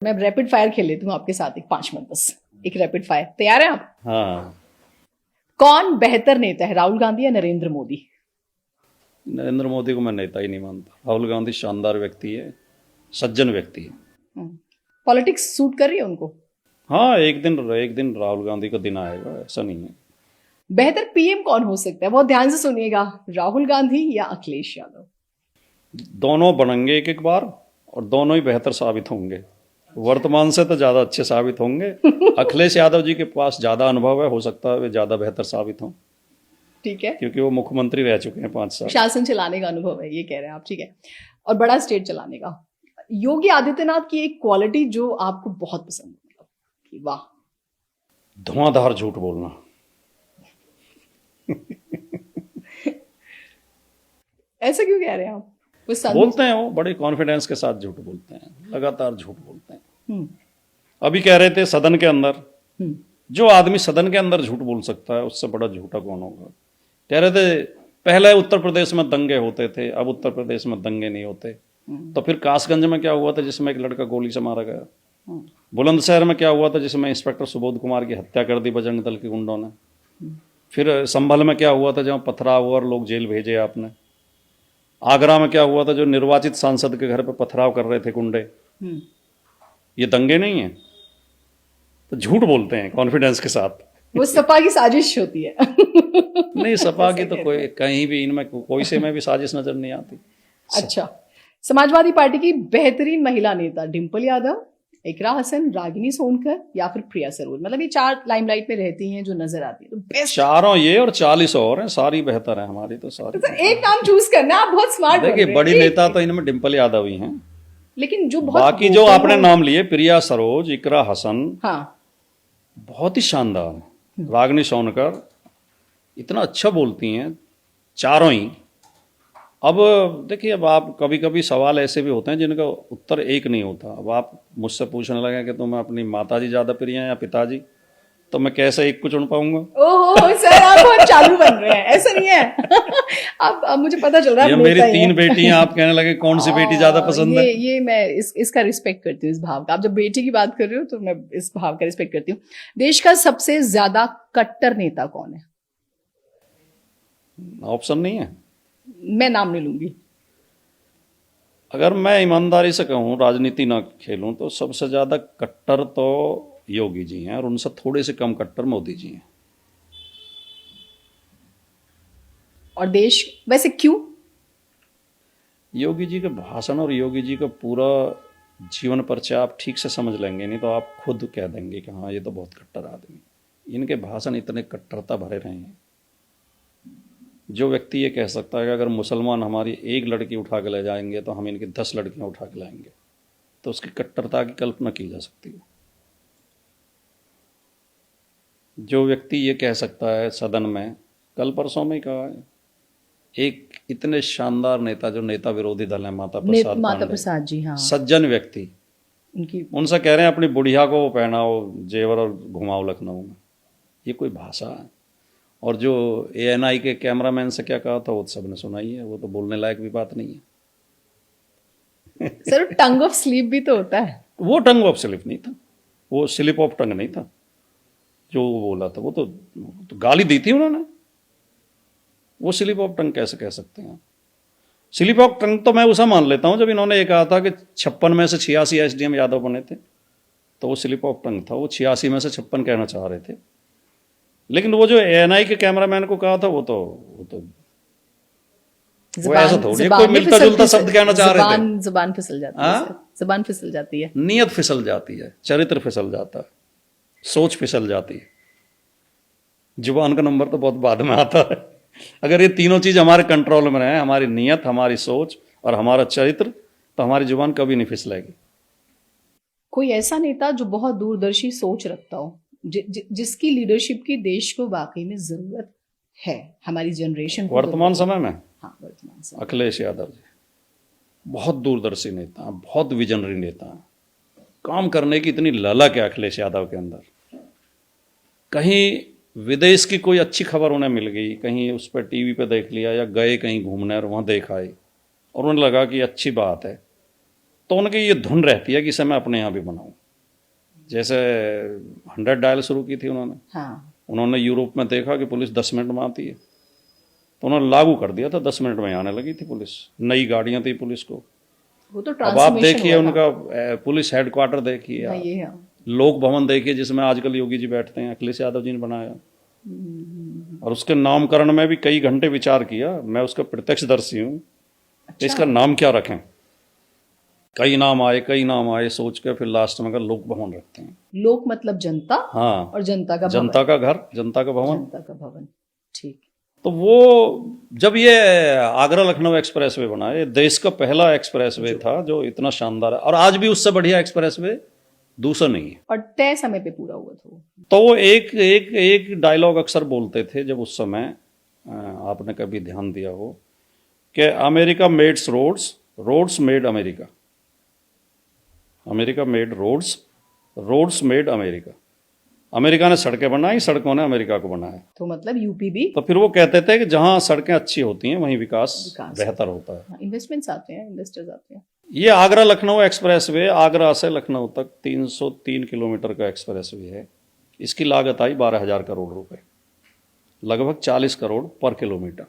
मैं rapid fire खेल लेती हूँ आपके साथ, एक 5 मिनट बस, एक रैपिड फायर। तैयार है आप? हाँ। कौन बेहतर नेता है, राहुल गांधी या नरेंद्र मोदी? नरेंद्र मोदी को मैं नेता ही नहीं मानता। राहुल गांधी शानदार व्यक्ति है, सज्जन व्यक्ति है। पॉलिटिक्स सूट कर रही है उनको? हाँ, एक दिन राहुल गांधी का दिन आएगा, ऐसा नहीं है। बेहतर पीएम कौन हो सकता है? बहुत ध्यान से सुनिएगा, राहुल गांधी या अखिलेश यादव? दोनों बनेंगे एक एक बार और दोनों ही बेहतर साबित होंगे। वर्तमान से तो ज्यादा अच्छे साबित होंगे। अखिलेश यादव जी के पास ज्यादा अनुभव है, हो सकता है वे ज्यादा बेहतर साबित हों, ठीक है, क्योंकि वो मुख्यमंत्री रह चुके हैं 5 साल। शासन चलाने का अनुभव है, ये कह रहे हैं आप, ठीक है, और बड़ा स्टेट चलाने का। योगी आदित्यनाथ की एक क्वालिटी जो आपको बहुत पसंद है, मतलब कि वाह, धुआंधार झूठ बोलना। ऐसा क्यों कह रहे हैं आप? वो बोलते हैं, वो बड़े कॉन्फिडेंस के साथ झूठ बोलते हैं, लगातार झूठ बोलते हैं। हम्म, अभी कह रहे थे सदन के अंदर, हम्म, जो आदमी सदन के अंदर झूठ बोल सकता है उससे बड़ा झूठा कौन होगा। कह रहे थे पहले उत्तर प्रदेश में दंगे होते थे, अब उत्तर प्रदेश में दंगे नहीं होते। तो फिर कासगंज में क्या हुआ था जिसमें एक लड़का गोली से मारा गया? बुलंदशहर में क्या हुआ था जिसमें इंस्पेक्टर सुबोध कुमार की हत्या कर दी बजरंग दल के गुंडों ने? फिर संभल में क्या हुआ था जहाँ पथराव हुआ और लोग जेल भेजे आपने? आगरा में क्या हुआ था जो निर्वाचित सांसद के घर पे पथराव कर रहे थे गुंडे? ये दंगे नहीं है? तो झूठ बोलते हैं कॉन्फिडेंस के साथ। वो सपा की साजिश होती है। नहीं, सपा की तो कोई कहीं भी, इनमें कोई से में भी साजिश नजर नहीं आती। अच्छा, समाजवादी पार्टी की बेहतरीन महिला नेता डिंपल यादव, इकरा हसन, रागिनी सोनकर या फिर प्रिया सरोज, मतलब ये 4 लाइमलाइट में रहती हैं जो नजर आती है, तो बेस्ट चारों ये और 40 और हैं, सारी बेहतर है हमारी तो सारी। तो एक नाम चूज करना, आप बहुत स्मार्ट देखिए, बड़ी नेता तो इनमें डिंपल यादव ही हैं, लेकिन जो बहुत बाकी जो आपने नाम लिए प्रिया सरोज, इकरा हसन, हाँ, बहुत ही शानदार है। रागिनी सोनकर इतना अच्छा बोलती हैं, चारों ही। अब देखिए, अब आप कभी कभी सवाल ऐसे भी होते हैं जिनका उत्तर एक नहीं होता। अब आप मुझसे पूछने लगे कि तुम्हें अपनी माताजी ज्यादा प्रिय हैं या पिताजी, तो मैं कैसे एक को चुन पाऊंगा? ओहो सर, आप बहुत चालू बन रहे हैं, ऐसा नहीं है। अब मुझे पता चल रहा है ये मेरी 3 बेटियां, आप कहने लगे कौन सी बेटी ज्यादा पसंद है? ये मैं इसका रिस्पेक्ट करती हूँ, इस भाव का। आप जब बेटी की बात कर रहे हो तो मैं इस भाव का रिस्पेक्ट करती हूँ। देश का सबसे ज्यादा कट्टर नेता कौन है? ऑप्शन नहीं है? मैं नाम नहीं लूंगी। अगर मैं ईमानदारी से कहूँ, राजनीति ना खेलूं, तो सबसे ज्यादा कट्टर तो योगी जी हैं और उनसे थोड़े से कम कट्टर मोदी जी हैं। और देश वैसे क्यों? योगी जी के भाषण और योगी जी का पूरा जीवन परिचय आप ठीक से समझ लेंगे, नहीं तो आप खुद कह देंगे कि हाँ, ये तो बहुत कट्टर आदमी। इनके भाषण इतने कट्टरता भरे रहे हैं। जो व्यक्ति ये कह सकता है कि अगर मुसलमान हमारी एक लड़की उठा के ले जाएंगे तो हम इनकी 10 लड़कियां उठा के लाएंगे, तो उसकी कट्टरता की कल्पना की जा सकती है। जो व्यक्ति ये कह सकता है सदन में, कल परसों में ही कहा है, एक इतने शानदार नेता जो नेता विरोधी दल है, माता प्रसाद जी, हाँ, सज्जन व्यक्ति, उनकी उनसे कह रहे हैं अपनी बुढ़िया को पहनाओ जेवर और घुमाओ लखनऊ में। ये कोई भाषा है? और जो ANI के कैमरामैन से क्या कहा था वो सबने सुना ही है, वो तो बोलने लायक भी बात नहीं है। सर, टंग ऑफ स्लीप भी तो होता है। वो टंग ऑफ स्लिप नहीं था, वो स्लिप ऑफ टंग नहीं था जो वो बोला था, वो तो गाली दी थी उन्होंने। वो स्लिप ऑफ टंग कैसे कह सकते हैं? स्लिप ऑफ टंग तो मैं उसे मान लेता हूं जब इन्होंने ये कहा था कि 56 में से 86 SDM यादव बने थे, तो वो स्लिप ऑफ टंग था। वो 86 में से 56 कहना चाह रहे थे। लेकिन वो जो ANI के कैमरामैन को कहा था वो तो वो ऐसा थोड़ी कोई मिलता जुलता शब्द कहना चाह रहे थे। जुबान फिसल जाती है सर, जुबान फिसल जाती है, नियत फिसल जाती है, चरित्र फिसल जाता है, सोच फिसल जाती है। जुबान का नंबर तो बहुत बाद में आता है। अगर ये तीनों चीज हमारे कंट्रोल में रहे, हमारी नियत, हमारी सोच और हमारा चरित्र, तो हमारी जुबान कभी नहीं फिसलेगी। कोई ऐसा नेता जो बहुत दूरदर्शी सोच रखता हो, जिसकी लीडरशिप की देश को वाकई में जरूरत है, हमारी जनरेशन को वर्तमान समय में? हाँ, वर्तमान समय। अखिलेश यादव जी बहुत दूरदर्शी नेता, बहुत विजनरी नेता। काम करने की इतनी ललक है अखिलेश यादव के अंदर। कहीं विदेश की कोई अच्छी खबर उन्हें मिल गई, कहीं उस पर टीवी पे देख लिया या गए कहीं घूमने और वहाँ देख आए और उन्हें लगा कि अच्छी बात है, तो उनकी ये धुन रहती है कि इसे मैं अपने यहाँ भी बनाऊं। जैसे 100 डायल शुरू की थी उन्होंने, हाँ, उन्होंने यूरोप में देखा कि पुलिस 10 मिनट में आती है, तो उन्होंने लागू कर दिया था, 10 मिनट में आने लगी थी पुलिस, नई गाड़ियां थी पुलिस को। वो तो अब आप ट्रांसफॉर्मेशन देखिए हुआ था। उनका पुलिस हेडक्वार्टर देखिए, हाँ, आप ये है। लोक भवन देखिए जिसमें आजकल योगी जी बैठते हैं, अखिलेश यादव जी ने बनाया, और उसके नामकरण में भी कई घंटे विचार किया, मैं उसका प्रत्यक्षदर्शी हूँ। अच्छा। इसका नाम क्या रखें, कई नाम आए सोच के फिर लास्ट में का लोक भवन रखते हैं। लोक मतलब जनता, हाँ, और जनता का भवन। जनता का घर, जनता का भवन। जनता का भवन, ठीक। तो वो जब ये आगरा लखनऊ एक्सप्रेसवे बना, ये देश का पहला एक्सप्रेसवे था जो इतना शानदार है, और आज भी उससे बढ़िया एक्सप्रेसवे दूसरा नहीं है। और तय समय पे पूरा हुआ था वो। तो वो एक डायलॉग अक्सर बोलते थे जब उस समय, आपने कभी ध्यान दिया हो, कि America mades roads, roads made America, America made roads, roads made America. America ने सड़कें बनाई, सड़कों ने अमेरिका को बनाया। तो मतलब यूपी भी। तो फिर वो कहते थे कि जहां सड़कें अच्छी होती हैं वहीं विकास बेहतर होता है। इन्वेस्टमेंट्स आते हैं, इन्वेस्टर्स आते हैं। ये आगरा लखनऊ एक्सप्रेसवे, आगरा से लखनऊ तक 303 किलोमीटर का एक्सप्रेसवे है। इसकी लागत आई 12,000 करोड़ रुपए, लगभग 40 करोड़ पर किलोमीटर।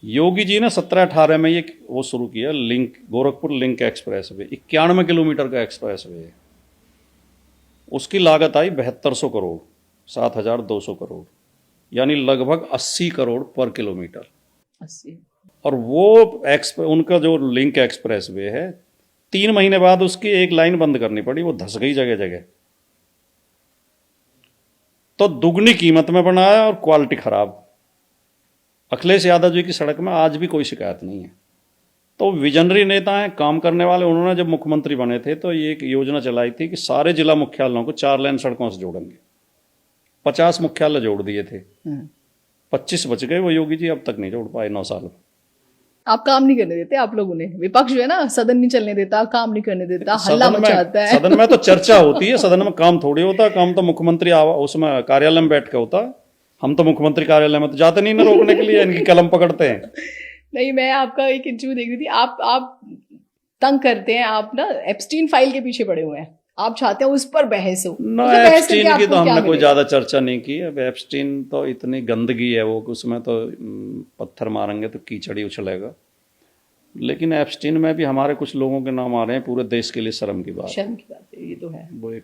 योगी जी ने 17-18 में ये वो शुरू किया, link, Gorakhpur link expressway, 91 kilometre का एक्सप्रेसवे है। उसकी लागत आई 7200 करोड़, 7,200 करोड़, यानी लगभग 80 करोड़ पर किलोमीटर। 80। और वो उनका जो लिंक एक्सप्रेसवे है, 3 महीने बाद उसकी एक लाइन बंद करनी पड़ी, वो धंस गई जगह जगह। तो दुगनी कीमत में बनाया और क्वालिटी खराब। अखिलेश यादव जी की सड़क में आज भी कोई शिकायत नहीं है। तो विजनरी नेता हैं, काम करने वाले। उन्होंने जब मुख्यमंत्री बने थे तो ये एक योजना चलाई थी कि सारे जिला मुख्यालयों को 4 लेन सड़कों से जोड़ेंगे। 50 मुख्यालय जोड़ दिए थे, 25 बच गए। वो योगी जी अब तक नहीं जोड़ पाए 9 साल में। आप काम नहीं करने देते, आप लोगों ने, विपक्ष जो है ना, सदन नहीं चलने देता, काम नहीं करने देता, हल्ला मचाता है। सदन में तो चर्चा होती है, सदन में काम थोड़ी होता। काम तो मुख्यमंत्री उसमें कार्यालय में बैठ के होता। हम तो मुख्यमंत्री कार्यालय में तो जाते नहीं ना रोकने के लिए, इनकी कलम पकड़ते हैं। नहीं, मैं आपका एक इंटरव्यू देख रही थी, आप तंग करते हैं, आप ना एप्स्टीन फाइल के पीछे पड़े हुए हैं, आप चाहते हैं उस पर बहस हो। ना, एप्स्टीन की तो हमने कोई ज्यादा चर्चा नहीं की। अब एप्स्टीन तो इतनी गंदगी है वो, उसमें तो पत्थर मारेंगे तो कीचड़ ही उछलेगा। लेकिन एप्स्टीन में भी हमारे कुछ लोगों के नाम आ रहे हैं, पूरे देश के लिए शर्म की बात। शर्म की बात है, ये तो है। वो एक